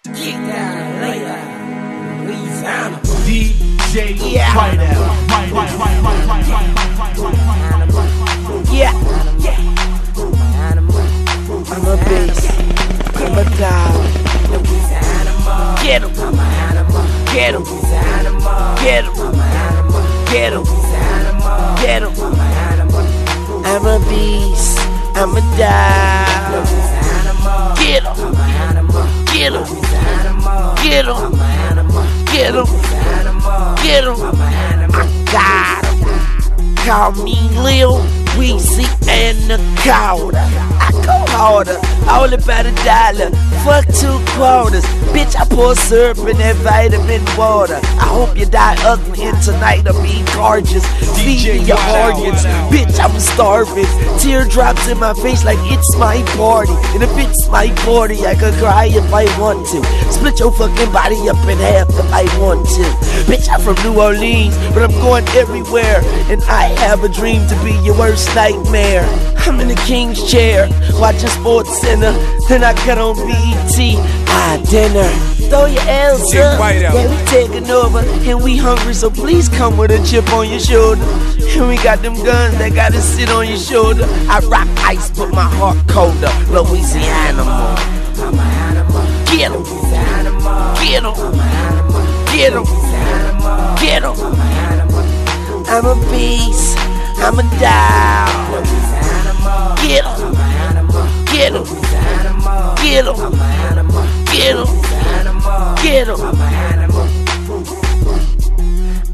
Get down later, Louisiana. DJ Whiteout. Yeah. I'm a beast. I'm a dog. Get him. Get him. Get him. Get him. Get him. I'm a beast. I'm a dog. Get him. Get him. Get him. Get him. Get him. I got him. Call me Lil Weezy and the Cowder. I go harder, all about $1. Fuck 2 quarters. Bitch, I pour syrup in that vitamin water. I hope you die ugly and tonight I'll be gorgeous. Feed me your organs. Bitch, I'm starving. Teardrops in my face like it's my party. And if it's my party, I could cry if I want to. Split your fucking body up in half if I want to. Bitch, I'm from New Orleans, but I'm going everywhere. And I have a dream to be your worst nightmare. I'm in the king's chair, watching Sports Center. Then I cut on BET, dinner. Throw your L's up, yeah, we taking over. And we hungry, so please come with a chip on your shoulder. And we got them guns that gotta sit on your shoulder. I rock ice, but my heart colder. Louisiana. I'm an animal. Get him. Get him. Get him. Get him. I'm a beast. I'm a dog. Get him. Get him. Get him. Get him. Get him.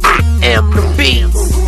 I am the beast.